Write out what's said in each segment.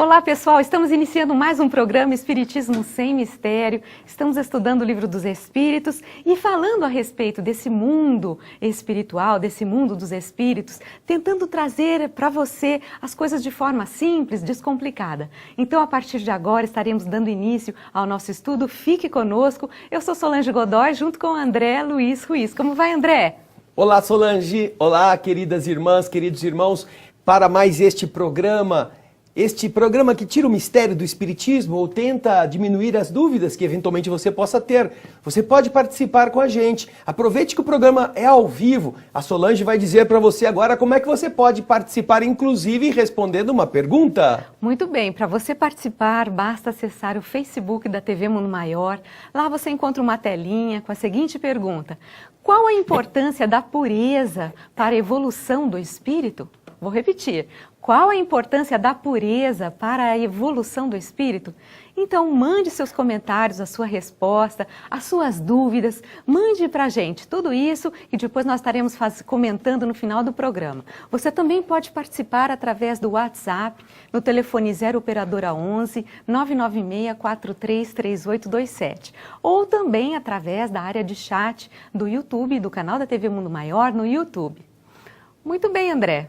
Olá pessoal, estamos iniciando mais um programa Espiritismo Sem Mistério. Estamos estudando o Livro dos Espíritos e falando a respeito desse mundo espiritual, desse mundo dos espíritos, tentando trazer para você as coisas de forma simples, descomplicada. Então a partir de agora estaremos dando início ao nosso estudo. Fique conosco. Eu sou Solange Godoy junto com André Luiz Ruiz. Como vai, André? Olá Solange, olá queridas irmãs, queridos irmãos, para mais este programa que tira o mistério do Espiritismo ou tenta diminuir as dúvidas que eventualmente você possa ter. Você pode participar com a gente. Aproveite que o programa é ao vivo. A Solange vai dizer para você agora como é que você pode participar, inclusive respondendo uma pergunta. Muito bem, para você participar, basta acessar o Facebook da TV Mundo Maior. Lá você encontra uma telinha com a seguinte pergunta: qual a importância da pureza para a evolução do espírito? Vou repetir. Qual a importância da pureza para a evolução do espírito? Então, mande seus comentários, a sua resposta, as suas dúvidas, mande para a gente tudo isso e depois nós estaremos comentando no final do programa. Você também pode participar através do WhatsApp, no telefone 0 operadora 11 996 43 3827 ou também através da área de chat do YouTube, do canal da TV Mundo Maior no YouTube. Muito bem, André.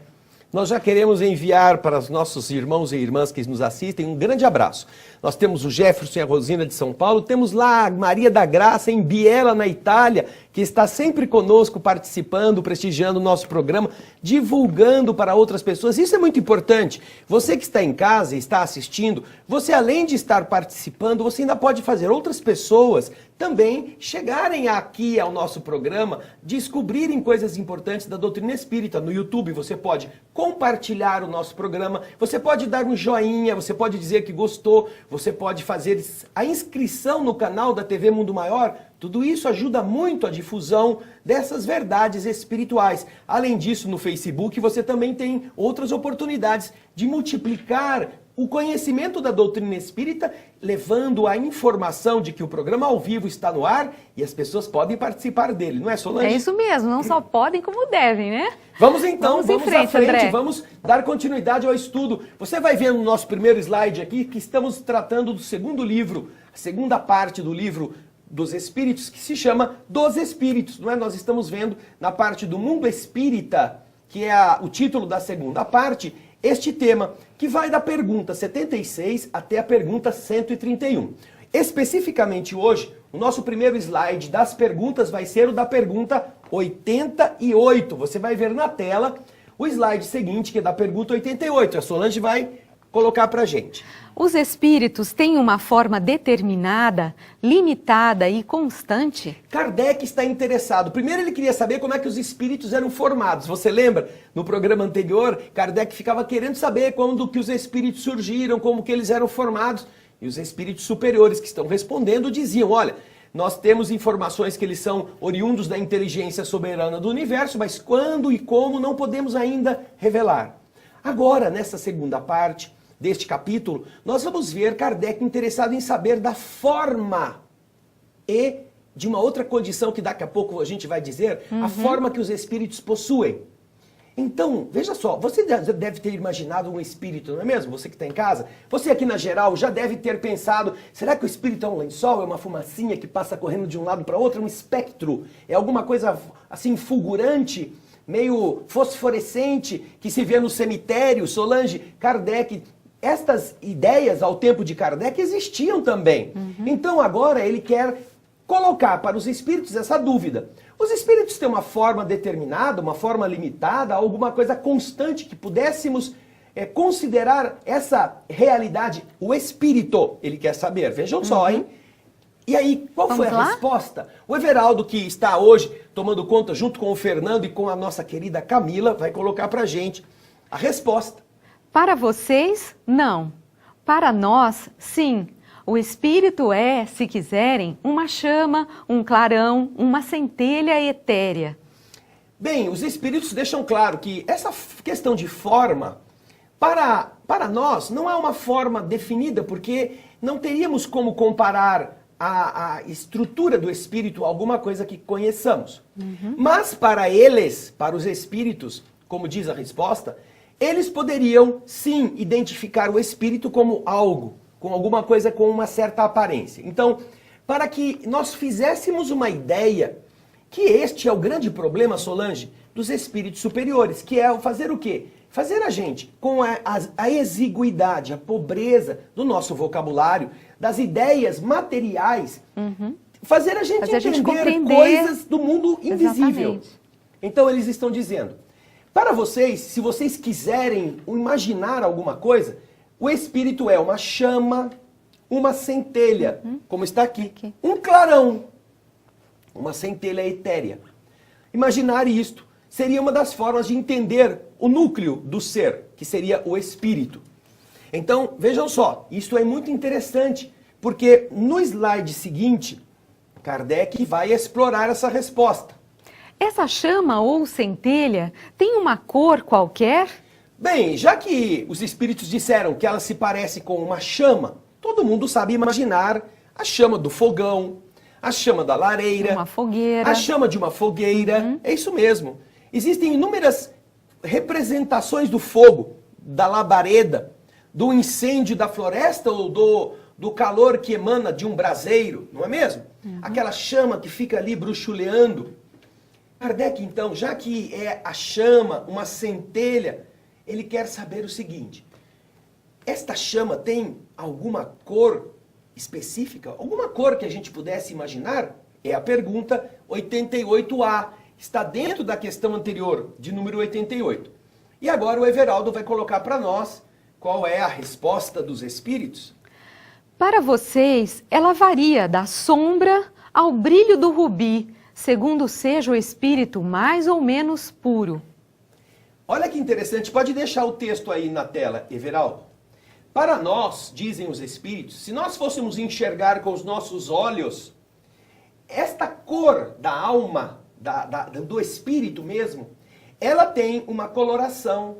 Nós já queremos enviar para os nossos irmãos e irmãs que nos assistem um grande abraço. Nós temos o Jefferson e a Rosina de São Paulo, temos lá a Maria da Graça em Biella, na Itália, que está sempre conosco, participando, prestigiando o nosso programa, divulgando para outras pessoas. Isso é muito importante. Você que está em casa e está assistindo, você além de estar participando, você ainda pode fazer outras pessoas também chegarem aqui ao nosso programa, descobrirem coisas importantes da doutrina espírita. No YouTube você pode compartilhar o nosso programa, você pode dar um joinha, você pode dizer que gostou, você pode fazer a inscrição no canal da TV Mundo Maior. Tudo isso ajuda muito a difusão dessas verdades espirituais. Além disso, no Facebook você também tem outras oportunidades de multiplicar o conhecimento da doutrina espírita, levando a informação de que o programa ao vivo está no ar e as pessoas podem participar dele, não é, Solange? É isso mesmo, não só podem como devem, né? Vamos então, vamos à frente, André. Vamos dar continuidade ao estudo. Você vai ver no nosso primeiro slide aqui que estamos tratando do segundo livro, a segunda parte do livro dos Espíritos, que se chama Dos Espíritos, não é? Nós estamos vendo na parte do mundo espírita, que é o título da segunda parte, este tema, que vai da pergunta 76 até a pergunta 131. Especificamente hoje, o nosso primeiro slide das perguntas vai ser o da pergunta 88. Você vai ver na tela o slide seguinte, que é da pergunta 88. A Solange vai colocar pra gente. Os espíritos têm uma forma determinada, limitada e constante? Kardec está interessado. Primeiro ele queria saber como é que os espíritos eram formados. Você lembra? No programa anterior, Kardec ficava querendo saber quando que os espíritos surgiram, como que eles eram formados. E os espíritos superiores que estão respondendo diziam, olha, nós temos informações que eles são oriundos da inteligência soberana do universo, mas quando e como não podemos ainda revelar. Agora, nessa segunda parte deste capítulo, nós vamos ver Kardec interessado em saber da forma e de uma outra condição que daqui a pouco a gente vai dizer, a forma que os espíritos possuem. Então, veja só, você já deve ter imaginado um espírito, não é mesmo? Você que está em casa, você aqui na geral já deve ter pensado, será que o espírito é um lençol, é uma fumacinha que passa correndo de um lado para outro, é um espectro, é alguma coisa assim fulgurante, meio fosforescente, que se vê no cemitério? Solange, Kardec, estas ideias ao tempo de Kardec existiam também. Então agora ele quer colocar para os espíritos essa dúvida. Os espíritos têm uma forma determinada, uma forma limitada, alguma coisa constante que pudéssemos considerar essa realidade? O espírito, ele quer saber. Vejam só, hein? E aí, qual foi a resposta? O Everaldo, que está hoje tomando conta junto com o Fernando e com a nossa querida Camila, vai colocar pra gente a resposta. Para vocês, não. Para nós, sim. O espírito é, se quiserem, uma chama, um clarão, uma centelha etérea. Bem, os espíritos deixam claro que essa questão de forma, para nós, não é uma forma definida, porque não teríamos como comparar a estrutura do espírito a alguma coisa que conheçamos. Mas para eles, para os espíritos, como diz a resposta, eles poderiam sim identificar o espírito como algo, com alguma coisa com uma certa aparência. Então, para que nós fizéssemos uma ideia que este é o grande problema, Solange, dos espíritos superiores, que é fazer o quê? Fazer a gente, com a exiguidade, a pobreza do nosso vocabulário, das ideias materiais, fazer a gente entender coisas do mundo invisível. Exatamente. Então eles estão dizendo, para vocês, se vocês quiserem imaginar alguma coisa, o espírito é uma chama, uma centelha, como está aqui, um clarão, uma centelha etérea. Imaginar isto seria uma das formas de entender o núcleo do ser, que seria o espírito. Então, vejam só, isso é muito interessante, porque no slide seguinte, Kardec vai explorar essa resposta. Essa chama ou centelha tem uma cor qualquer? Bem, já que os espíritos disseram que ela se parece com uma chama, todo mundo sabe imaginar a chama do fogão, a chama da lareira, Uma fogueira. a chama de uma fogueira, é isso mesmo. Existem inúmeras representações do fogo, da labareda, do incêndio da floresta ou do calor que emana de um braseiro, não é mesmo? Aquela chama que fica ali bruxuleando. Kardec, então, já que é a chama, uma centelha, ele quer saber o seguinte: esta chama tem alguma cor específica? Alguma cor que a gente pudesse imaginar? É a pergunta 88A. Está dentro da questão anterior, de número 88. E agora o Everaldo vai colocar para nós qual é a resposta dos espíritos. Para vocês, ela varia da sombra ao brilho do rubi, segundo seja o espírito mais ou menos puro. Olha que interessante, pode deixar o texto aí na tela, Everaldo. Para nós, dizem os espíritos, se nós fôssemos enxergar com os nossos olhos, esta cor da alma, do espírito mesmo, ela tem uma coloração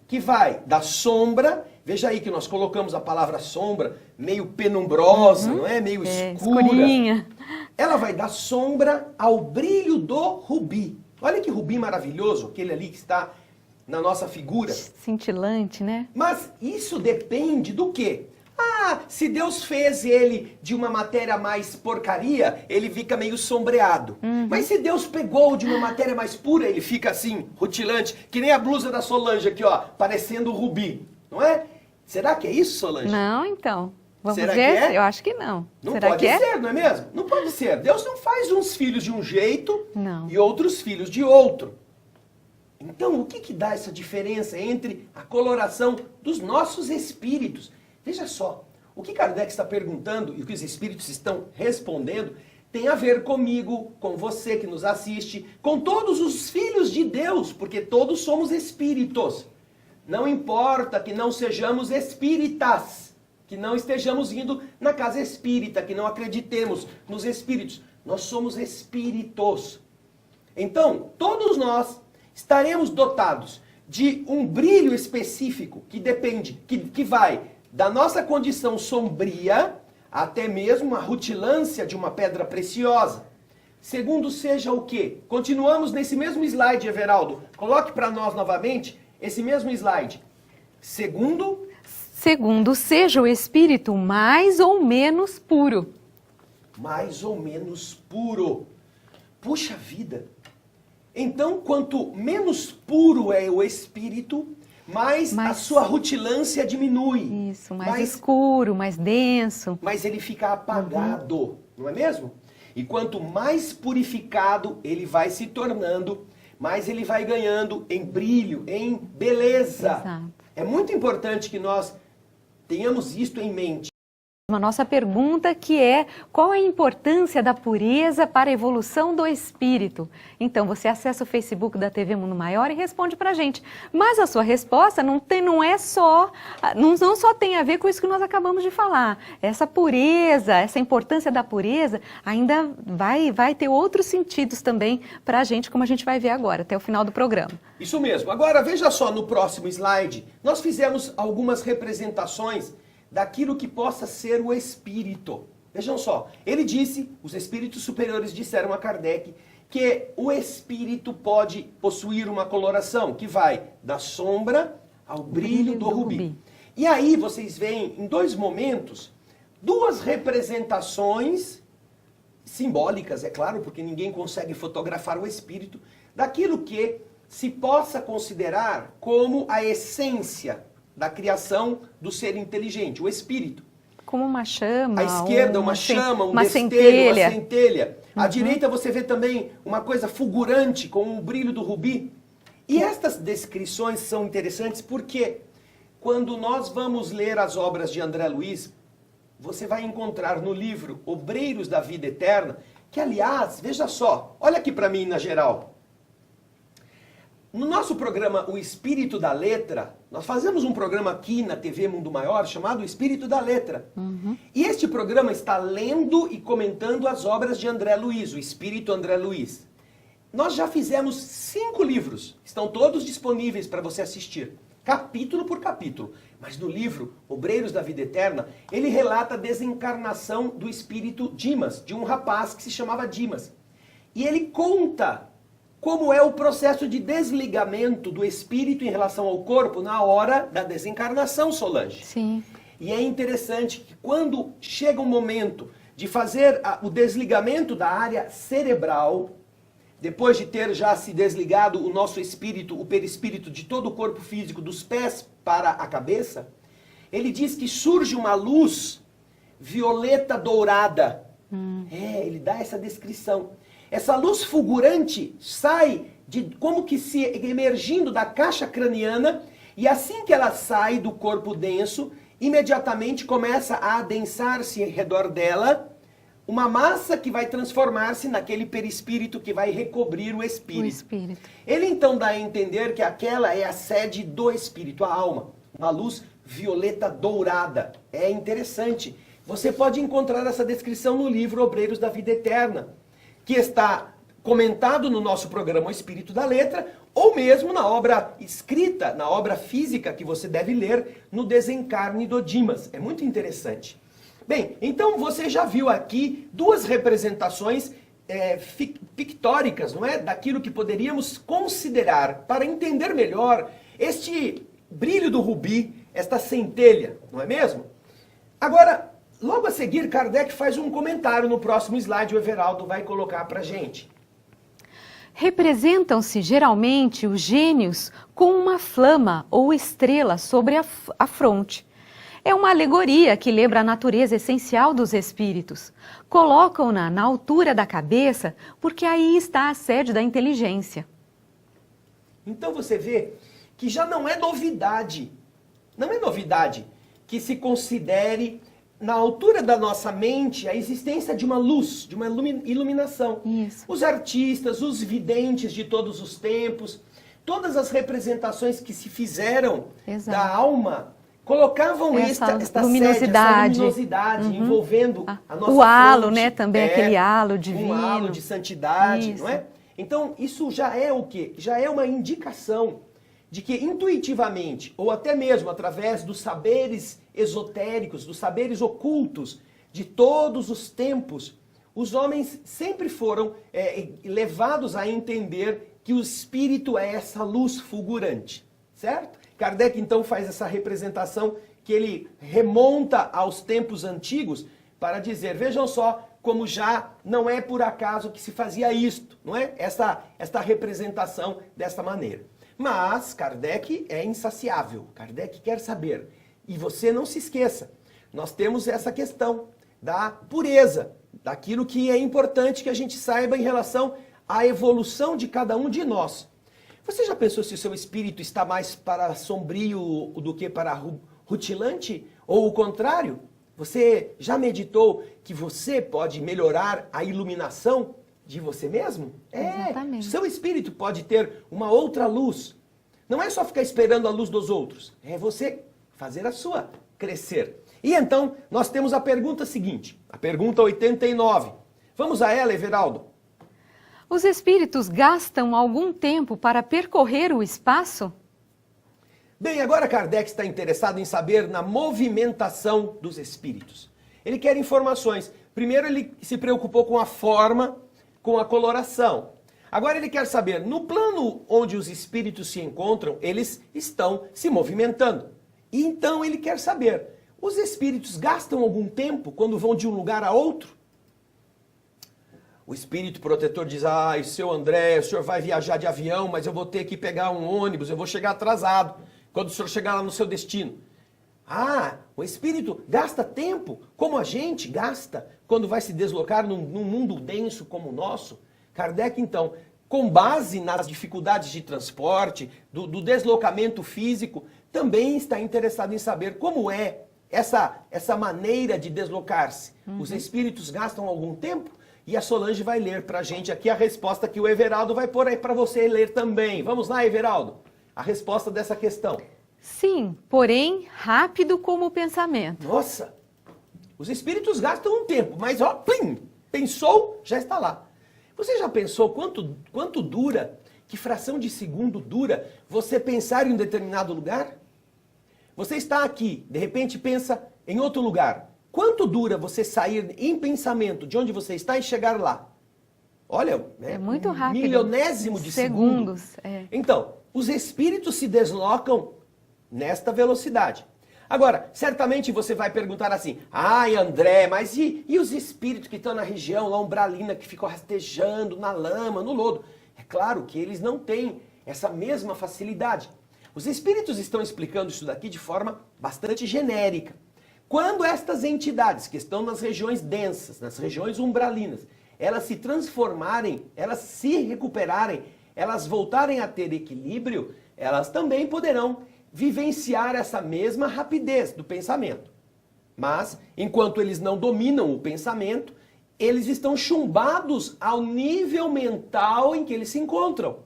que vai da sombra, veja aí que nós colocamos a palavra sombra, meio penumbrosa, não é? Meio escura. Escurinha. Ela vai da sombra ao brilho do rubi. Olha que rubi maravilhoso, aquele ali que está na nossa figura. Cintilante, né? Mas isso depende do quê? Ah, se Deus fez ele de uma matéria mais porcaria, ele fica meio sombreado. Mas se Deus pegou de uma matéria mais pura, ele fica assim, rutilante, que nem a blusa da Solange aqui, ó, parecendo rubi, não é? Será que é isso, Solange? Não, então. Vamos Será ver? que é? Eu acho que não. Não Será pode que é? ser, não é mesmo? Não pode ser. Deus não faz uns filhos de um jeito Não. e outros filhos de outro. Então, o que dá essa diferença entre a coloração dos nossos espíritos? Veja só, o que Kardec está perguntando e o que os espíritos estão respondendo tem a ver comigo, com você que nos assiste, com todos os filhos de Deus, porque todos somos espíritos. Não importa que não sejamos espíritas, que não estejamos indo na casa espírita, que não acreditemos nos espíritos. Nós somos espíritos. Então, todos nós estaremos dotados de um brilho específico que depende, que vai da nossa condição sombria até mesmo a rutilância de uma pedra preciosa. Segundo seja o quê? Continuamos nesse mesmo slide, Everaldo. Coloque para nós novamente esse mesmo slide. Segundo seja o espírito mais ou menos puro. Mais ou menos puro. Puxa vida! Então, quanto menos puro é o espírito, mais a sua rutilância diminui. Isso, mais escuro, mais denso. Mas ele fica apagado, não é mesmo? E quanto mais purificado ele vai se tornando, mais ele vai ganhando em brilho, em beleza. Exato. É muito importante que nós tenhamos isto em mente. Uma nossa pergunta que é: qual a importância da pureza para a evolução do espírito? Então você acessa o Facebook da TV Mundo Maior e responde pra gente. Mas a sua resposta não só tem a ver com isso que nós acabamos de falar. Essa pureza, essa importância da pureza ainda vai ter outros sentidos também pra gente, como a gente vai ver agora, até o final do programa. Isso mesmo. Agora veja só no próximo slide, nós fizemos algumas representações daquilo que possa ser o espírito. Vejam só, ele disse, os espíritos superiores disseram a Kardec que o espírito pode possuir uma coloração que vai da sombra ao brilho do rubi. E aí vocês veem em dois momentos, duas representações simbólicas, é claro, porque ninguém consegue fotografar o espírito, daquilo que se possa considerar como a essência da criação do ser inteligente, o espírito. Como uma chama. À esquerda, uma chama, um uma destello, centelha. uma centelha. À direita você vê também uma coisa fulgurante, com o brilho do rubi. E estas descrições são interessantes porque quando nós vamos ler as obras de André Luiz, você vai encontrar no livro Obreiros da Vida Eterna, que aliás, veja só, olha aqui para mim na geral. No nosso programa O Espírito da Letra, nós fazemos um programa aqui na TV Mundo Maior chamado O Espírito da Letra. E este programa está lendo e comentando as obras de André Luiz, o Espírito André Luiz. Nós já fizemos 5 livros, estão todos disponíveis para você assistir, capítulo por capítulo. Mas no livro Obreiros da Vida Eterna, ele relata a desencarnação do espírito Dimas, de um rapaz que se chamava Dimas. E ele conta como é o processo de desligamento do espírito em relação ao corpo na hora da desencarnação, Solange. Sim. E é interessante que quando chega o momento de fazer o desligamento da área cerebral, depois de ter já se desligado o nosso espírito, o perispírito de todo o corpo físico, dos pés para a cabeça, ele diz que surge uma luz violeta dourada. Ele dá essa descrição. Essa luz fulgurante sai como que se emergindo da caixa craniana, e assim que ela sai do corpo denso, imediatamente começa a adensar-se ao redor dela uma massa que vai transformar-se naquele perispírito que vai recobrir o espírito. Ele então dá a entender que aquela é a sede do espírito, a alma, uma luz violeta dourada. É interessante. Você pode encontrar essa descrição no livro Obreiros da Vida Eterna, que está comentado no nosso programa O Espírito da Letra, ou mesmo na obra escrita, na obra física que você deve ler no Desencarne do Dimas. É muito interessante. Bem, então você já viu aqui duas representações pictóricas, não é? Daquilo que poderíamos considerar, para entender melhor este brilho do rubi, esta centelha, não é mesmo? Agora, logo a seguir, Kardec faz um comentário no próximo slide, o Everaldo vai colocar para a gente. Representam-se geralmente os gênios com uma flama ou estrela sobre a fronte. É uma alegoria que lembra a natureza essencial dos espíritos. Colocam-na na altura da cabeça porque aí está a sede da inteligência. Então você vê que já não é novidade, que se considere na altura da nossa mente a existência de uma luz, de uma iluminação. Isso. Os artistas, os videntes de todos os tempos, todas as representações que se fizeram da alma, colocavam esta luminosidade, sede, essa luminosidade envolvendo a nossa o halo, fronte, né? Também aquele halo divino. Um halo de santidade, Isso. não é? Então, isso já é o quê? Já é uma indicação de que intuitivamente, ou até mesmo através dos saberes esotéricos, dos saberes ocultos de todos os tempos, os homens sempre foram levados a entender que o espírito é essa luz fulgurante, certo? Kardec então faz essa representação que ele remonta aos tempos antigos para dizer, vejam só como já não é por acaso que se fazia isto, não é? Esta representação desta maneira. Mas Kardec é insaciável, Kardec quer saber. E você não se esqueça, nós temos essa questão da pureza, daquilo que é importante que a gente saiba em relação à evolução de cada um de nós. Você já pensou se o seu espírito está mais para sombrio do que para rutilante? Ou o contrário? Você já meditou que você pode melhorar a iluminação de você mesmo? Exatamente. Seu espírito pode ter uma outra luz. Não é só ficar esperando a luz dos outros. É você fazer a sua crescer. E então, nós temos a pergunta seguinte. A pergunta 89. Vamos a ela, Everaldo? Os espíritos gastam algum tempo para percorrer o espaço? Bem, agora Kardec está interessado em saber na movimentação dos espíritos. Ele quer informações. Primeiro ele se preocupou com a forma, com a coloração. Agora ele quer saber, no plano onde os espíritos se encontram, eles estão se movimentando. E então ele quer saber, os espíritos gastam algum tempo quando vão de um lugar a outro? O espírito protetor diz, seu André, o senhor vai viajar de avião, mas eu vou ter que pegar um ônibus, eu vou chegar atrasado quando o senhor chegar lá no seu destino. O espírito gasta tempo, como a gente gasta, quando vai se deslocar num mundo denso como o nosso. Kardec, então, com base nas dificuldades de transporte, do deslocamento físico, também está interessado em saber como é essa maneira de deslocar-se. Os espíritos gastam algum tempo? E a Solange vai ler para a gente aqui a resposta que o Everaldo vai pôr aí para você ler também. Vamos lá, Everaldo? A resposta dessa questão. Sim, porém rápido como o pensamento. Nossa! Os espíritos gastam um tempo, mas plim! Pensou, já está lá. Você já pensou quanto dura, que fração de segundo dura você pensar em um determinado lugar? Você está aqui, de repente pensa em outro lugar. Quanto dura você sair em pensamento de onde você está e chegar lá? Olha, é muito rápido. Milionésimo de segundos. Segundo. Então, os espíritos se deslocam nesta velocidade. Agora, certamente você vai perguntar assim, André, mas e os espíritos que estão na região lá umbralina, que ficam rastejando na lama, no lodo? É claro que eles não têm essa mesma facilidade. Os espíritos estão explicando isso daqui de forma bastante genérica. Quando estas entidades que estão nas regiões densas, nas regiões umbralinas, elas se transformarem, elas se recuperarem, elas voltarem a ter equilíbrio, elas também poderão vivenciar essa mesma rapidez do pensamento. Mas, enquanto eles não dominam o pensamento, eles estão chumbados ao nível mental em que eles se encontram.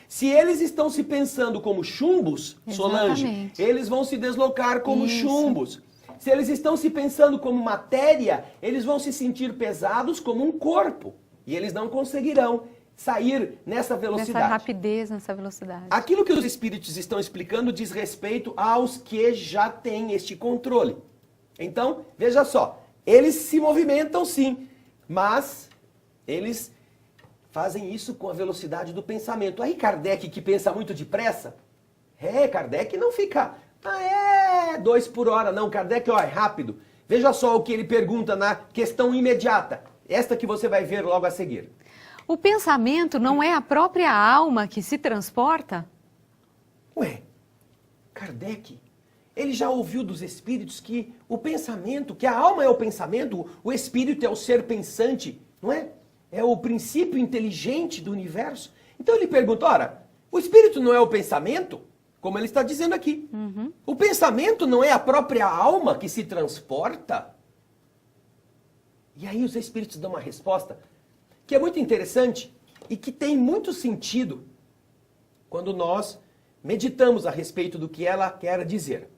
Se eles estão se pensando como chumbos, Solange, exatamente, eles vão se deslocar como isso, chumbos. Se eles estão se pensando como matéria, eles vão se sentir pesados como um corpo. E eles não conseguirão sair nessa velocidade. Nessa rapidez, nessa velocidade. Aquilo que os espíritos estão explicando diz respeito aos que já têm este controle. Então, veja só, eles se movimentam sim, mas eles fazem isso com a velocidade do pensamento. Aí Kardec, que pensa muito depressa, Kardec não fica, 2 por hora, não, Kardec é rápido. Veja só o que ele pergunta na questão imediata, esta que você vai ver logo a seguir. O pensamento não é a própria alma que se transporta? Kardec, ele já ouviu dos espíritos que o pensamento, que a alma é o pensamento, o espírito é o ser pensante, não é? É o princípio inteligente do universo. Então ele pergunta, o espírito não é o pensamento? Como ele está dizendo aqui. O pensamento não é a própria alma que se transporta? E aí os espíritos dão uma resposta que é muito interessante e que tem muito sentido quando nós meditamos a respeito do que ela quer dizer.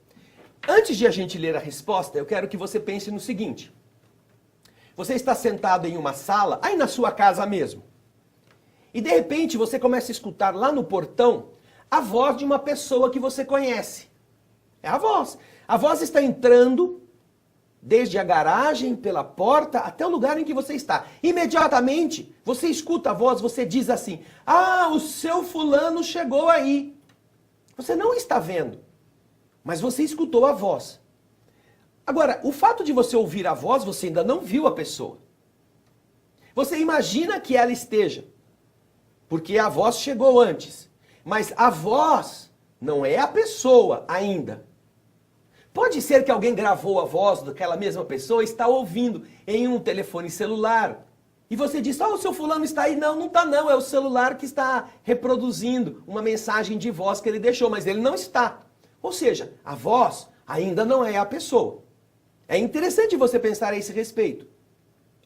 Antes de a gente ler a resposta, eu quero que você pense no seguinte. Você está sentado em uma sala, aí na sua casa mesmo, e de repente você começa a escutar lá no portão a voz de uma pessoa que você conhece. É a voz. A voz está entrando desde a garagem, pela porta, até o lugar em que você está. Imediatamente, você escuta a voz, você diz assim, o seu fulano chegou aí. Você não está vendo, mas você escutou a voz. Agora, o fato de você ouvir a voz, você ainda não viu a pessoa. Você imagina que ela esteja, porque a voz chegou antes. Mas a voz não é a pessoa ainda. Pode ser que alguém gravou a voz daquela mesma pessoa e está ouvindo em um telefone celular. E você diz, o seu fulano está aí. Não, não está não. É o celular que está reproduzindo uma mensagem de voz que ele deixou, mas ele não está. Ou seja, a voz ainda não é a pessoa. É interessante você pensar a esse respeito.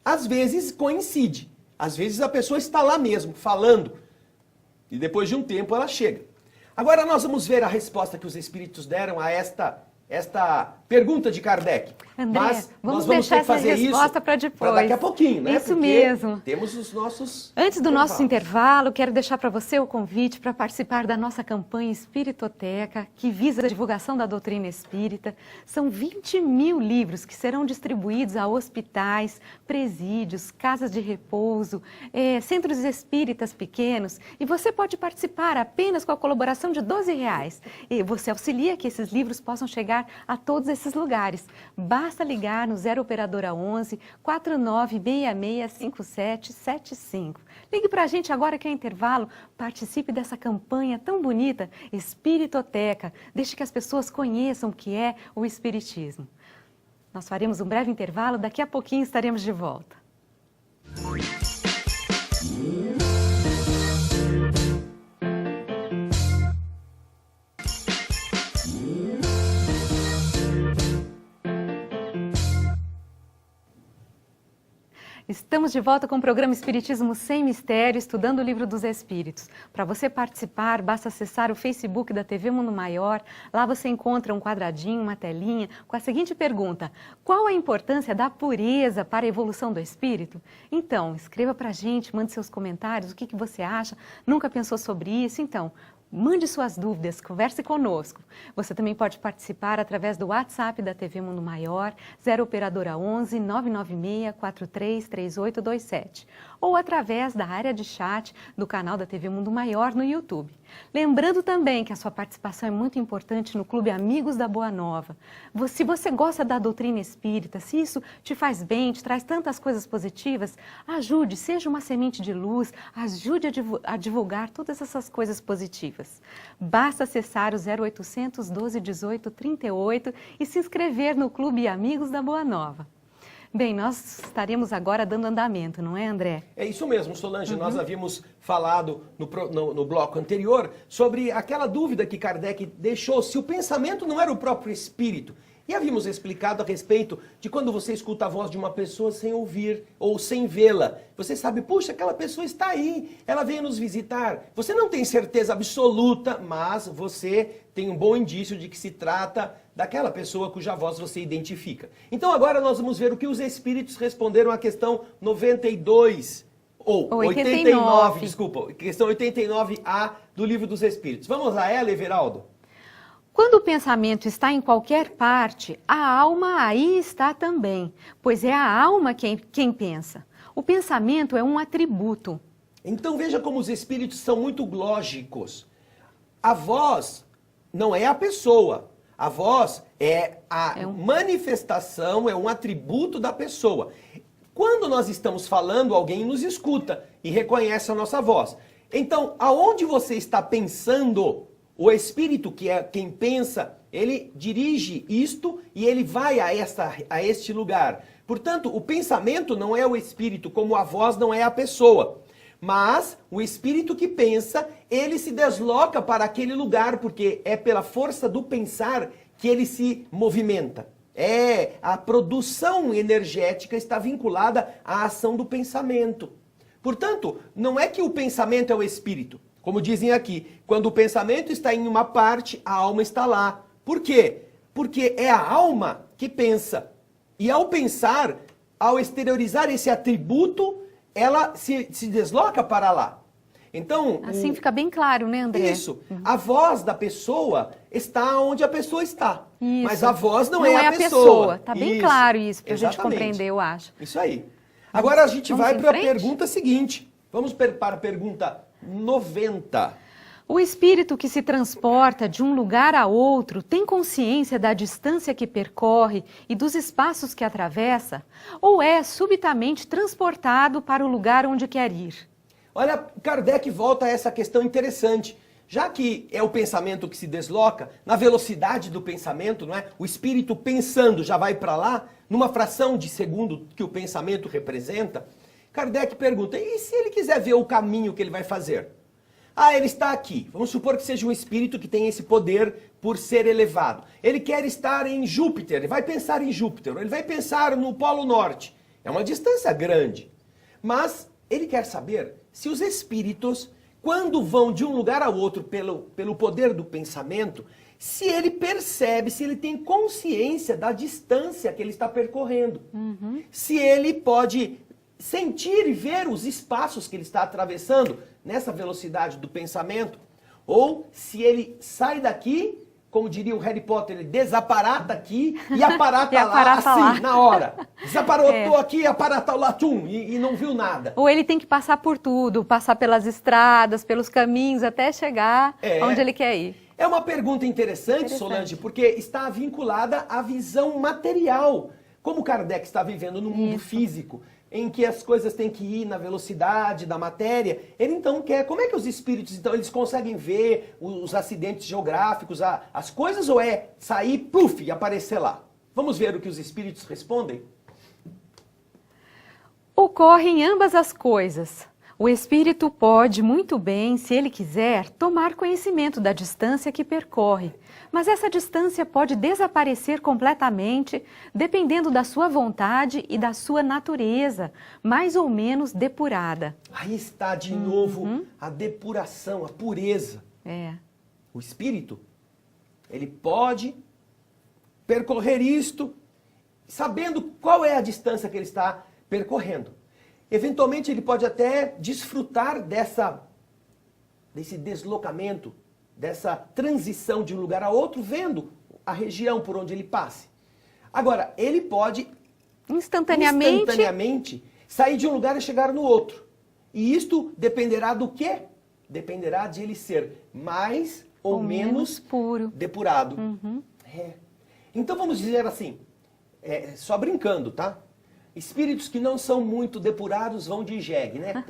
Às vezes coincide. Às vezes a pessoa está lá mesmo, falando. E depois de um tempo ela chega. Agora nós vamos ver a resposta que os espíritos deram a esta pergunta de Kardec. André, mas vamos nós deixar ter que fazer essa resposta para depois. Para daqui a pouquinho, né? Isso Porque mesmo. temos os nossos Antes do nosso intervalo, quero deixar para você o convite para participar da nossa campanha Espiritoteca, que visa a divulgação da doutrina espírita. São 20.000 livros que serão distribuídos a hospitais, presídios, casas de repouso, centros espíritas pequenos. E você pode participar apenas com a colaboração de R$12. E você auxilia que esses livros possam chegar a todos esses lugares. Basta ligar no 0 Operadora 11 4966 5775. Ligue para a gente agora que é intervalo. Participe dessa campanha tão bonita, Espiritoteca. Deixe que as pessoas conheçam o que é o Espiritismo. Nós faremos um breve intervalo, daqui a pouquinho estaremos de volta. Estamos de volta com o programa Espiritismo Sem Mistério, estudando o Livro dos Espíritos. Para você participar, basta acessar o Facebook da TV Mundo Maior. Lá você encontra um quadradinho, uma telinha, com a seguinte pergunta: qual a importância da pureza para a evolução do espírito? Então, escreva para a gente, mande seus comentários, o que você acha, nunca pensou sobre isso? Então, mande suas dúvidas, converse conosco. Você também pode participar através do WhatsApp da TV Mundo Maior, 0 Operadora 11 996 433827, ou através da área de chat do canal da TV Mundo Maior no YouTube. Lembrando também que a sua participação é muito importante no Clube Amigos da Boa Nova. Se você gosta da doutrina espírita, se isso te faz bem, te traz tantas coisas positivas, ajude, seja uma semente de luz, ajude a divulgar todas essas coisas positivas. Basta acessar o 0800 12 18 38 e se inscrever no Clube Amigos da Boa Nova. Bem, nós estaremos agora dando andamento, não é, André? É isso mesmo, Solange. Nós havíamos falado no bloco anterior sobre aquela dúvida que Kardec deixou, se o pensamento não era o próprio espírito. E havíamos explicado a respeito de quando você escuta a voz de uma pessoa sem ouvir ou sem vê-la. Você sabe, puxa, aquela pessoa está aí, ela veio nos visitar. Você não tem certeza absoluta, mas você tem um bom indício de que se trata daquela pessoa cuja voz você identifica. Então agora nós vamos ver o que os espíritos responderam à questão 92, ou 89, desculpa, questão 89A do Livro dos Espíritos. Vamos a ela, Everaldo? Quando o pensamento está em qualquer parte, a alma aí está também, pois é a alma quem pensa. O pensamento é um atributo. Então veja como os espíritos são muito lógicos. A voz não é a pessoa. A voz é a manifestação, é um atributo da pessoa. Quando nós estamos falando, alguém nos escuta e reconhece a nossa voz. Então, aonde você está pensando, o espírito, que é quem pensa, ele dirige isto e ele vai a este lugar. Portanto, o pensamento não é o espírito, como a voz não é a pessoa. Mas o espírito que pensa, ele se desloca para aquele lugar, porque é pela força do pensar que ele se movimenta. A produção energética está vinculada à ação do pensamento. Portanto, não é que o pensamento é o espírito. Como dizem aqui, quando o pensamento está em uma parte, a alma está lá. Por quê? Porque é a alma que pensa. E ao pensar, ao exteriorizar esse atributo, ela se desloca para lá. Então, assim fica bem claro, né, André? Isso. A voz da pessoa está onde a pessoa está. Isso. Mas a voz não é a pessoa. Está bem claro isso, para a gente Exatamente. compreender, eu acho. Isso aí. Agora a gente vai para a frente? pergunta seguinte. Vamos para a pergunta 90. O espírito que se transporta de um lugar a outro tem consciência da distância que percorre e dos espaços que atravessa? Ou é subitamente transportado para o lugar onde quer ir? Olha, Kardec volta a essa questão interessante. Já que é o pensamento que se desloca, na velocidade do pensamento, não é? O espírito pensando já vai para lá, numa fração de segundo que o pensamento representa. Kardec pergunta, e se ele quiser ver o caminho que ele vai fazer? Ah, ele está aqui. Vamos supor que seja um espírito que tem esse poder por ser elevado. Ele quer estar em Júpiter, ele vai pensar em Júpiter, ele vai pensar no Polo Norte. É uma distância grande. Mas ele quer saber se os espíritos, quando vão de um lugar ao outro pelo poder do pensamento, se ele percebe, se ele tem consciência da distância que ele está percorrendo. Se ele pode sentir e ver os espaços que ele está atravessando nessa velocidade do pensamento, ou se ele sai daqui, como diria o Harry Potter, ele desaparata aqui e aparata lá, assim, na hora. Desaparatou aqui, aparata lá, tchum, e não viu nada. Ou ele tem que passar por tudo, passar pelas estradas, pelos caminhos, até chegar onde ele quer ir. É uma pergunta interessante, Solange, porque está vinculada à visão material. Como Kardec está vivendo no mundo físico, em que as coisas têm que ir na velocidade da matéria, ele então quer... Como é que os espíritos, então, eles conseguem ver os acidentes geográficos, as coisas, ou é sair, pluf, e aparecer lá? Vamos ver o que os espíritos respondem? Ocorrem ambas as coisas. O espírito pode, muito bem, se ele quiser, tomar conhecimento da distância que percorre, mas essa distância pode desaparecer completamente, dependendo da sua vontade e da sua natureza, mais ou menos depurada. Aí está de novo a depuração, a pureza. O espírito, ele pode percorrer isto, sabendo qual é a distância que ele está percorrendo. Eventualmente ele pode até desfrutar desse deslocamento, dessa transição de um lugar a outro, vendo a região por onde ele passe. Agora, ele pode instantaneamente sair de um lugar e chegar no outro. E isto dependerá do quê? Dependerá de ele ser mais ou menos puro, depurado. Então vamos dizer assim, só brincando, tá? Espíritos que não são muito depurados vão de jegue, né?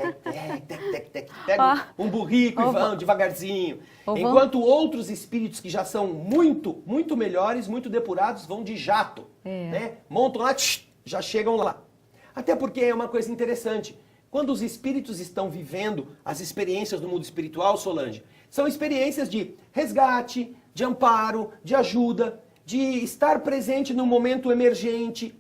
Pegam um burrico e vão devagarzinho. Enquanto outros espíritos que já são muito, muito melhores, muito depurados, vão de jato. Né? Montam lá, já chegam lá. Até porque é uma coisa interessante. Quando os espíritos estão vivendo as experiências do mundo espiritual, Solange, são experiências de resgate, de amparo, de ajuda, de estar presente num momento emergente.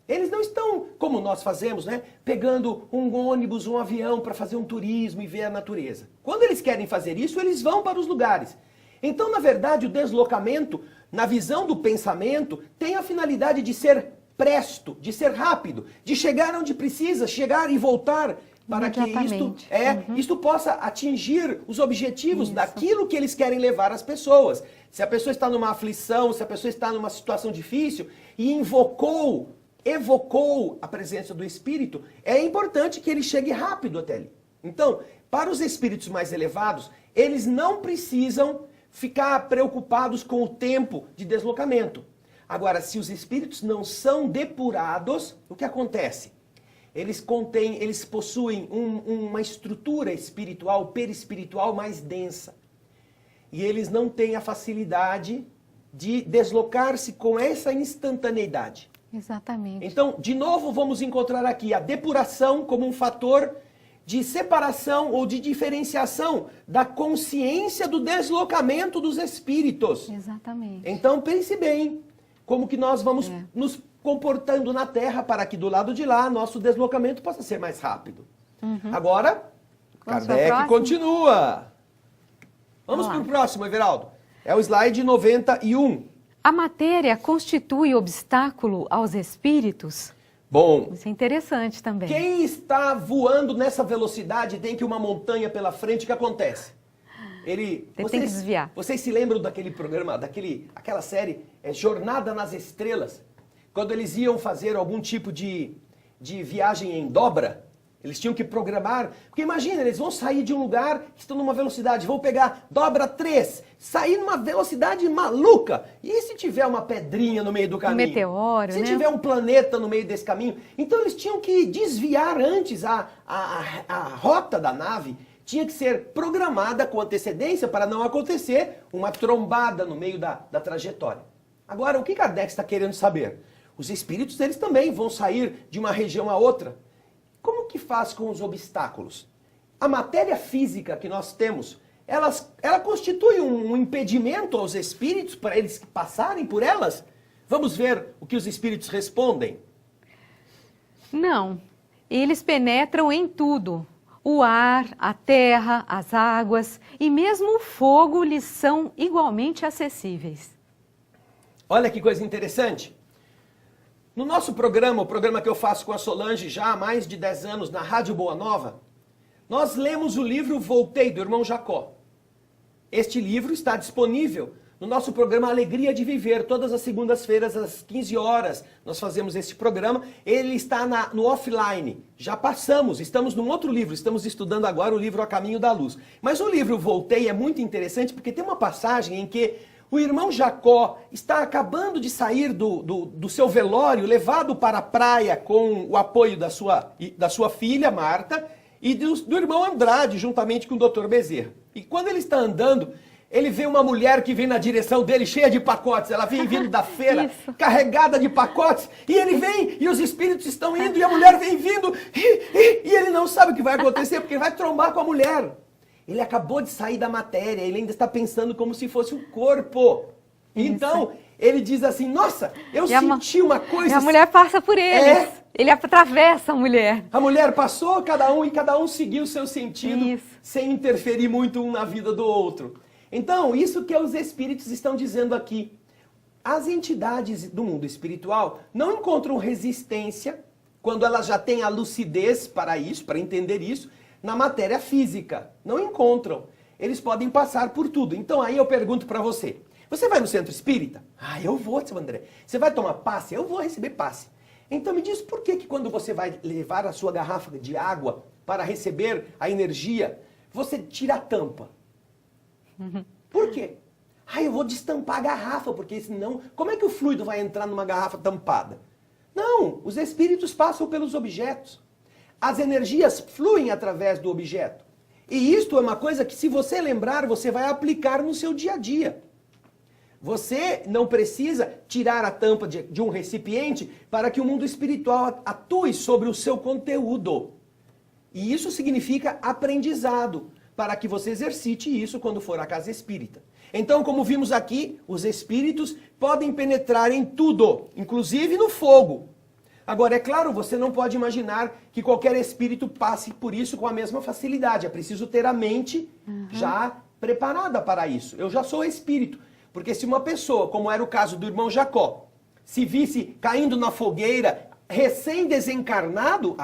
Eles não estão, como nós fazemos, né, pegando um ônibus, um avião para fazer um turismo e ver a natureza. Quando eles querem fazer isso, eles vão para os lugares. Então, na verdade, o deslocamento, na visão do pensamento, tem a finalidade de ser presto, de ser rápido, de chegar onde precisa, chegar e voltar, para que isto possa atingir os objetivos daquilo que eles querem levar às pessoas. Se a pessoa está numa aflição, se a pessoa está numa situação difícil e evocou a presença do espírito, é importante que ele chegue rápido até ali. Então, para os espíritos mais elevados, eles não precisam ficar preocupados com o tempo de deslocamento. Agora, se os espíritos não são depurados, o que acontece? Eles possuem uma estrutura espiritual, perispiritual mais densa. E eles não têm a facilidade de deslocar-se com essa instantaneidade. Exatamente. Então, de novo, vamos encontrar aqui a depuração como um fator de separação ou de diferenciação da consciência do deslocamento dos espíritos. Exatamente. Então, pense bem como que nós vamos nos comportando na Terra para que do lado de lá nosso deslocamento possa ser mais rápido. Agora, Kardec continua. Vamos para o próximo, Everaldo. É o slide 91. A matéria constitui obstáculo aos espíritos? Bom, isso é interessante também. Quem está voando nessa velocidade tem que uma montanha pela frente, o que acontece? Ele tem que desviar. Vocês se lembram daquele programa, aquela série Jornada nas Estrelas? Quando eles iam fazer algum tipo de viagem em dobra, eles tinham que programar, porque imagina, eles vão sair de um lugar, estão numa velocidade, vão pegar dobra 3, sair numa velocidade maluca. E se tiver uma pedrinha no meio do caminho? Um meteoro, se tiver um planeta no meio desse caminho? Então eles tinham que desviar antes a rota da nave, tinha que ser programada com antecedência para não acontecer uma trombada no meio da trajetória. Agora, o que Kardec está querendo saber? Os espíritos, eles também vão sair de uma região a outra. Como que faz com os obstáculos? A matéria física que nós temos, ela constitui um impedimento aos espíritos para eles passarem por elas? Vamos ver o que os espíritos respondem. Não, eles penetram em tudo. O ar, a terra, as águas e mesmo o fogo lhes são igualmente acessíveis. Olha que coisa interessante. No nosso programa, o programa que eu faço com a Solange já há mais de 10 anos na Rádio Boa Nova, nós lemos o livro Voltei, do irmão Jacó. Este livro está disponível no nosso programa Alegria de Viver, todas as segundas-feiras às 15 horas. Nós fazemos este programa, ele está no offline. Já passamos, estamos num outro livro, estamos estudando agora o livro A Caminho da Luz. Mas o livro Voltei é muito interessante porque tem uma passagem em que o irmão Jacó está acabando de sair do seu velório, levado para a praia com o apoio da sua filha, Marta, e do irmão Andrade, juntamente com o Dr. Bezerra. E quando ele está andando, ele vê uma mulher que vem na direção dele, cheia de pacotes. Ela vem vindo da feira, carregada de pacotes. E ele vem, e os espíritos estão indo, e a mulher vem vindo. E ele não sabe o que vai acontecer, porque ele vai trombar com a mulher. Ele acabou de sair da matéria, ele ainda está pensando como se fosse um corpo. Então, ele diz assim, nossa, eu senti uma coisa... E a mulher passa por eles. Ele atravessa a mulher. A mulher passou, cada um seguiu o seu sentido, sem interferir muito um na vida do outro. Então, isso que os espíritos estão dizendo aqui. As entidades do mundo espiritual não encontram resistência, quando elas já têm a lucidez para isso, para entender isso, na matéria física. Não encontram. Eles podem passar por tudo. Então, aí eu pergunto para você. Você vai no centro espírita? Ah, eu vou, seu André. Você vai tomar passe? Eu vou receber passe. Então me diz por que quando você vai levar a sua garrafa de água para receber a energia, você tira a tampa? Por quê? Ah, eu vou destampar a garrafa, porque senão... Como é que o fluido vai entrar numa garrafa tampada? Não, os espíritos passam pelos objetos. As energias fluem através do objeto. E isto é uma coisa que, se você lembrar, você vai aplicar no seu dia a dia. Você não precisa tirar a tampa de um recipiente para que o mundo espiritual atue sobre o seu conteúdo. E isso significa aprendizado, para que você exercite isso quando for à casa espírita. Então, como vimos aqui, os espíritos podem penetrar em tudo, inclusive no fogo. Agora, é claro, você não pode imaginar que qualquer espírito passe por isso com a mesma facilidade. É preciso ter a mente já preparada para isso. Eu já sou espírito. Porque se uma pessoa, como era o caso do irmão Jacó, se visse caindo na fogueira, recém-desencarnado,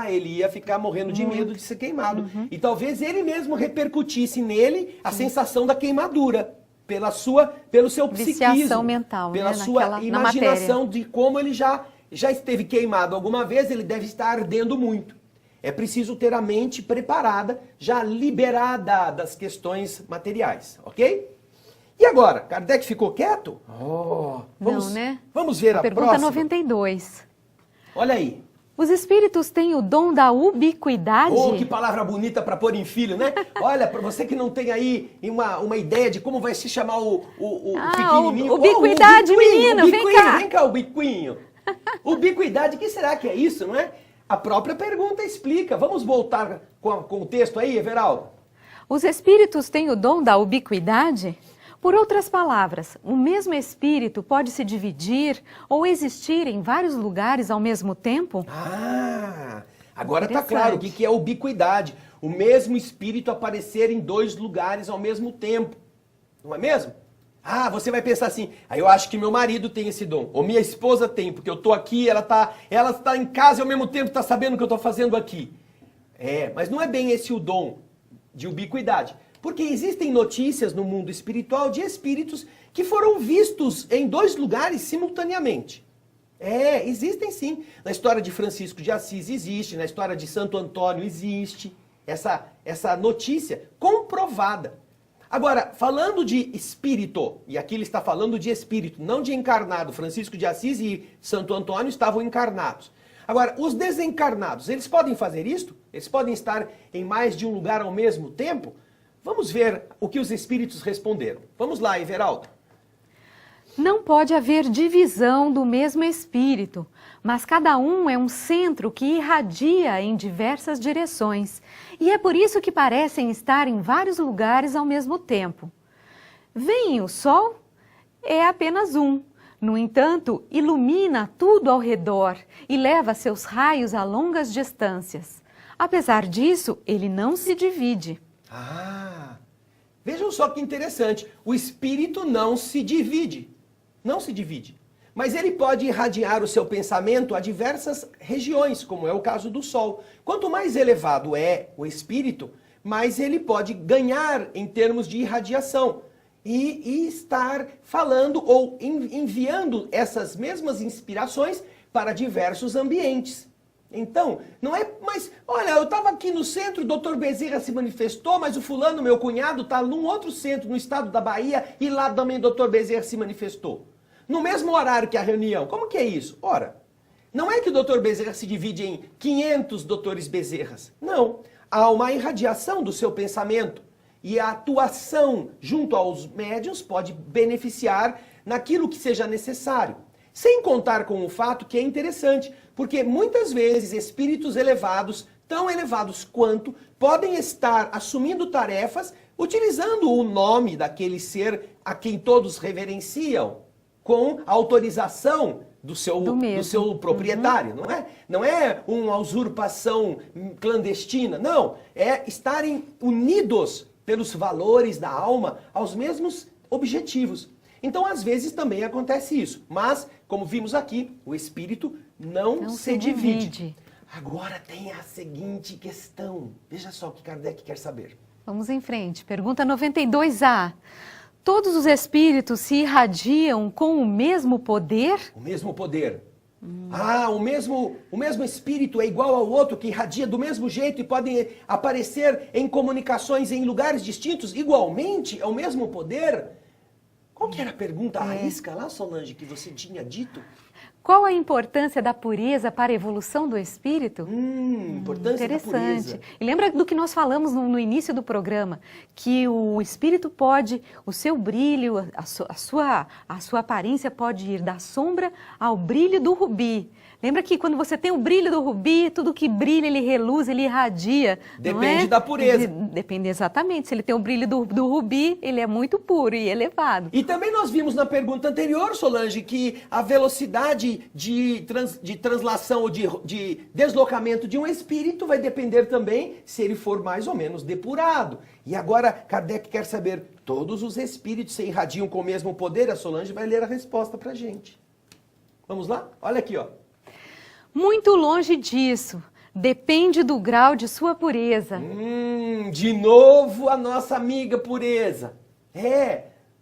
ele ia ficar morrendo de medo de ser queimado. E talvez ele mesmo repercutisse nele a sensação da queimadura, pelo seu psiquismo, mental, pela sua imaginação de como ele já esteve queimado alguma vez, ele deve estar ardendo muito. É preciso ter a mente preparada, já liberada das questões materiais, ok? E agora, Kardec ficou quieto? Não, né? Vamos ver a Pergunta próxima. 92. Olha aí. Os espíritos têm o dom da ubiquidade? Que palavra bonita para pôr em filho, né? Olha, para você que não tem aí uma ideia de como vai se chamar o pequenininho. Ubiquidade, menino, vem cá. Vem cá, ubiquinho. Ubiquidade, o que será que é isso, não é? A própria pergunta explica. Vamos voltar com o texto aí, Everaldo? Os espíritos têm o dom da ubiquidade? Por outras palavras, o mesmo espírito pode se dividir ou existir em vários lugares ao mesmo tempo? Agora está claro o que é ubiquidade. O mesmo espírito aparecer em 2 lugares ao mesmo tempo. Não é mesmo? Você vai pensar assim, eu acho que meu marido tem esse dom, ou minha esposa tem, porque eu estou aqui, ela está em casa e ao mesmo tempo está sabendo o que eu estou fazendo aqui. Mas não é bem esse o dom de ubiquidade. Porque existem notícias no mundo espiritual de espíritos que foram vistos em 2 lugares simultaneamente. Existem sim. Na história de Francisco de Assis existe, na história de Santo Antônio existe essa notícia comprovada. Agora, falando de espírito, e aqui ele está falando de espírito, não de encarnado. Francisco de Assis e Santo Antônio estavam encarnados. Agora, os desencarnados, eles podem fazer isto? Eles podem estar em mais de um lugar ao mesmo tempo? Vamos ver o que os espíritos responderam. Vamos lá, Everaldo. Não pode haver divisão do mesmo espírito, mas cada um é um centro que irradia em diversas direções. E é por isso que parecem estar em vários lugares ao mesmo tempo. Vem o sol? É apenas um. No entanto, ilumina tudo ao redor e leva seus raios a longas distâncias. Apesar disso, ele não se divide. Ah, vejam só que interessante. O espírito não se divide. Não se divide. Mas ele pode irradiar o seu pensamento a diversas regiões, como é o caso do Sol. Quanto mais elevado é o espírito, mais ele pode ganhar em termos de irradiação. E estar falando ou enviando essas mesmas inspirações para diversos ambientes. Então, não é, mas olha, eu estava aqui no centro, o Dr. Bezerra se manifestou, mas o fulano, meu cunhado, está num outro centro, no estado da Bahia, e lá também o Dr. Bezerra se manifestou. No mesmo horário que a reunião. Como que é isso? Ora, não é que o Dr. Bezerra se divide em 500 doutores Bezerras. Não. Há uma irradiação do seu pensamento. E a atuação junto aos médiuns pode beneficiar naquilo que seja necessário. Sem contar com o fato que é interessante, porque muitas vezes espíritos elevados, tão elevados quanto, podem estar assumindo tarefas utilizando o nome daquele ser a quem todos reverenciam, com a autorização do seu proprietário, não é? Não é uma usurpação clandestina, não. É estarem unidos pelos valores da alma aos mesmos objetivos. Então, às vezes, também acontece isso. Mas, como vimos aqui, o espírito não se divide. Agora tem a seguinte questão. Veja só o que Kardec quer saber. Vamos em frente. Pergunta 92A. Todos os espíritos se irradiam com o mesmo poder? O mesmo poder. Ah, o mesmo espírito é igual ao outro, que irradia do mesmo jeito e podem aparecer em comunicações em lugares distintos igualmente? É o mesmo poder? Qual que era a pergunta, a risca lá, Solange, que você tinha dito? Qual a importância da pureza para a evolução do espírito? Importância da pureza. Interessante. E lembra do que nós falamos no início do programa, que o espírito pode, o seu brilho, a sua aparência pode ir da sombra ao brilho do rubi. Lembra que quando você tem o brilho do rubi, tudo que brilha, ele reluz, ele irradia. Depende da pureza. Depende exatamente. Se ele tem o brilho do rubi, ele é muito puro e elevado. E também nós vimos na pergunta anterior, Solange, que a velocidade de translação ou de deslocamento de um espírito vai depender também se ele for mais ou menos depurado. E agora Kardec quer saber, todos os espíritos se irradiam com o mesmo poder? A Solange vai ler a resposta pra gente. Vamos lá? Olha aqui, ó. Muito longe disso. Depende do grau de sua pureza. De novo a nossa amiga pureza.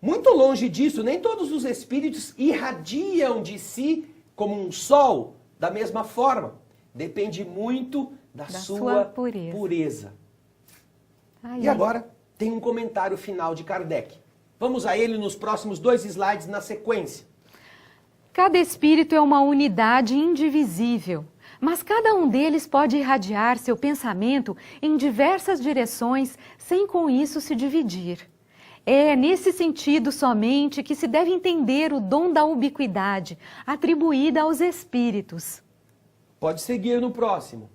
Muito longe disso. Nem todos os espíritos irradiam de si como um sol da mesma forma. Depende muito da sua pureza. E agora tem um comentário final de Kardec. Vamos a ele nos próximos 2 slides na sequência. Cada espírito é uma unidade indivisível, mas cada um deles pode irradiar seu pensamento em diversas direções sem com isso se dividir. É nesse sentido somente que se deve entender o dom da ubiquidade atribuída aos espíritos. Pode seguir no próximo.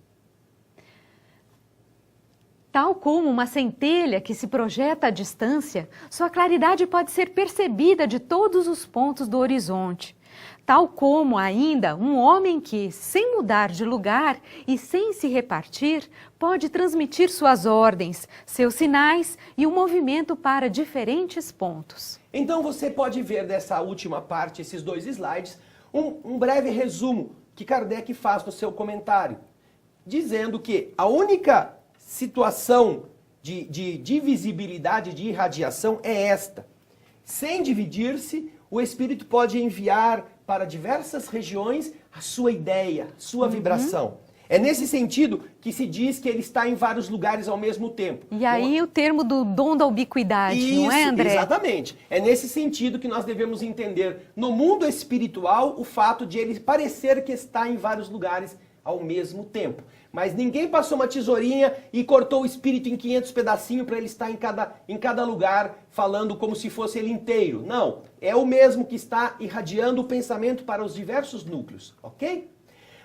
Tal como uma centelha que se projeta à distância, sua claridade pode ser percebida de todos os pontos do horizonte. Tal como ainda um homem que, sem mudar de lugar e sem se repartir, pode transmitir suas ordens, seus sinais e o movimento para diferentes pontos. Então você pode ver dessa última parte, esses 2 slides, um breve resumo que Kardec faz no seu comentário, dizendo que a única situação de divisibilidade, de irradiação é esta. Sem dividir-se, o espírito pode enviar para diversas regiões a sua ideia, sua vibração. É nesse sentido que se diz que ele está em vários lugares ao mesmo tempo. E aí o termo do dom da ubiquidade, isso, não é, André? Exatamente. É nesse sentido que nós devemos entender no mundo espiritual o fato de ele parecer que está em vários lugares ao mesmo tempo. Mas ninguém passou uma tesourinha e cortou o espírito em 500 pedacinhos para ele estar em cada lugar falando como se fosse ele inteiro. Não, é o mesmo que está irradiando o pensamento para os diversos núcleos, ok?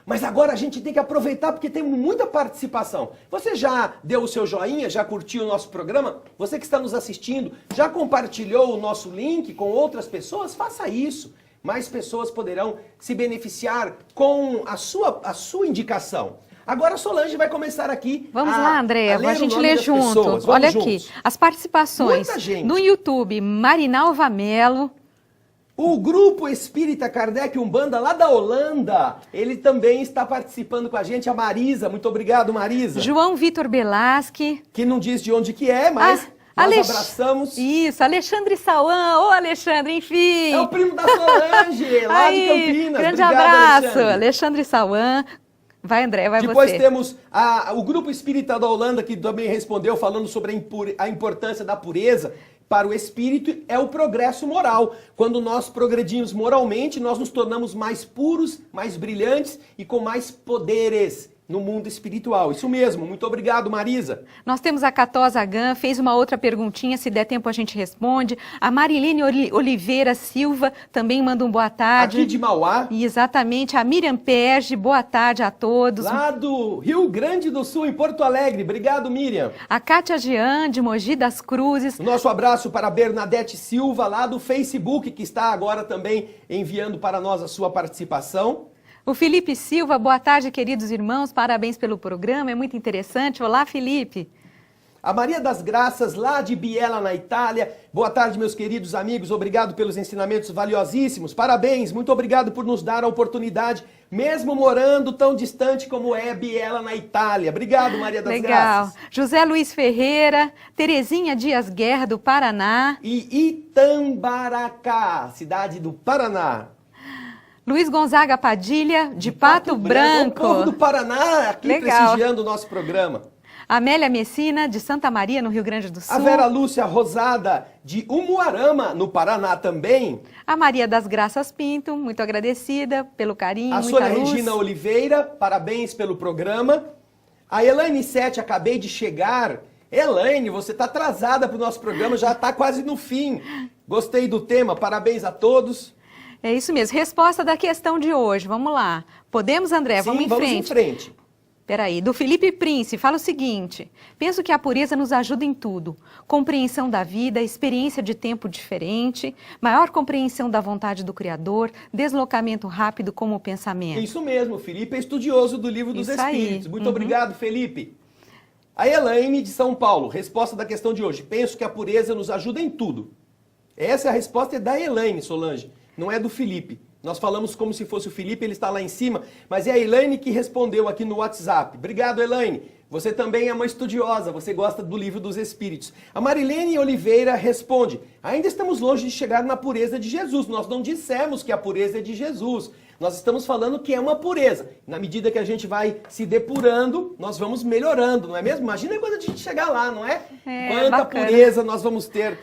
Mas agora a gente tem que aproveitar porque tem muita participação. Você já deu o seu joinha, já curtiu o nosso programa? Você que está nos assistindo, já compartilhou o nosso link com outras pessoas? Faça isso. Mais pessoas poderão se beneficiar com a sua indicação. Agora a Solange vai começar aqui. Vamos lá, Andréa, a gente lê junto. Vamos Olha juntos. aqui, as participações Muita gente. no YouTube, Marinalva Melo. O Grupo Espírita Kardec Umbanda, lá da Holanda, ele também está participando com a gente, a Marisa. Muito obrigado, Marisa. João Vitor Belasque. Que não diz de onde que é, mas nós abraçamos. Isso, Alexandre Sauan. Ô, Alexandre, enfim. É o primo da Solange, lá de Campinas. Grande Obrigado, abraço, Alexandre Sauan. Vai, André, vai Depois você. temos o Grupo Espírita da Holanda, que também respondeu, falando sobre a importância da pureza. Para o espírito é o progresso moral. Quando nós progredimos moralmente, nós nos tornamos mais puros, mais brilhantes e com mais poderes no mundo espiritual. Isso mesmo. Muito obrigado, Marisa. Nós temos a Catosa Gan, fez uma outra perguntinha, se der tempo a gente responde. A Marilene Oliveira Silva também manda um boa tarde. Aqui de Mauá. E exatamente. A Miriam Perge, boa tarde a todos. Lá do Rio Grande do Sul, em Porto Alegre. Obrigado, Miriam. A Kátia Jean, de Mogi das Cruzes. O nosso abraço para a Bernadette Silva, lá do Facebook, que está agora também enviando para nós a sua participação. O Felipe Silva, boa tarde, queridos irmãos, parabéns pelo programa, é muito interessante. Olá, Felipe. A Maria das Graças, lá de Biella, na Itália. Boa tarde, meus queridos amigos, obrigado pelos ensinamentos valiosíssimos. Parabéns, muito obrigado por nos dar a oportunidade, mesmo morando tão distante como é Biella, na Itália. Obrigado, Maria das Graças. José Luiz Ferreira, Terezinha Dias Guerra, do Paraná. E Itambaracá, cidade do Paraná. Luiz Gonzaga Padilha, de Pato Branco. O povo do Paraná aqui prestigiando o nosso programa. Amélia Messina, de Santa Maria, no Rio Grande do Sul. A Vera Lúcia Rosada, de Umuarama, no Paraná também. A Maria das Graças Pinto, muito agradecida pelo carinho, a muita Sônia luz. Regina Oliveira, parabéns pelo programa. A Elaine Sete, acabei de chegar. Elaine, você está atrasada para o nosso programa, já está quase no fim. Gostei do tema, parabéns a todos. É isso mesmo. Resposta da questão de hoje. Vamos lá. Podemos, André? Sim, vamos em frente. Peraí. Do Felipe Prince, fala o seguinte. Penso que a pureza nos ajuda em tudo. Compreensão da vida, experiência de tempo diferente, maior compreensão da vontade do Criador, deslocamento rápido como o pensamento. Isso mesmo. Felipe é estudioso do Livro dos Espíritos. Muito obrigado, Felipe. A Elaine, de São Paulo. Resposta da questão de hoje. Penso que a pureza nos ajuda em tudo. Essa é a resposta da Elaine, Solange. Não é do Felipe. Nós falamos como se fosse o Felipe, ele está lá em cima, mas é a Elaine que respondeu aqui no WhatsApp. Obrigado, Elaine. Você também é uma estudiosa, você gosta do Livro dos Espíritos. A Marilene Oliveira responde, ainda estamos longe de chegar na pureza de Jesus. Nós não dissemos que a pureza é de Jesus. Nós estamos falando que é uma pureza. Na medida que a gente vai se depurando, nós vamos melhorando, não é mesmo? Imagina quando a gente chegar lá, não é? Quanta bacana. pureza nós vamos ter.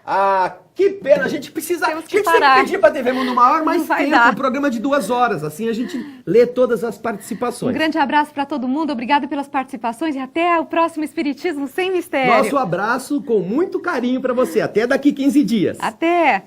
Ah, que pena, a gente precisa parar. pedir para a TV Mundo Maior mais tempo, dar. um programa de 2 horas, assim a gente lê todas as participações. Um grande abraço para todo mundo, obrigado pelas participações e até o próximo Espiritismo Sem Mistério. Nosso abraço com muito carinho para você, até daqui 15 dias. Até!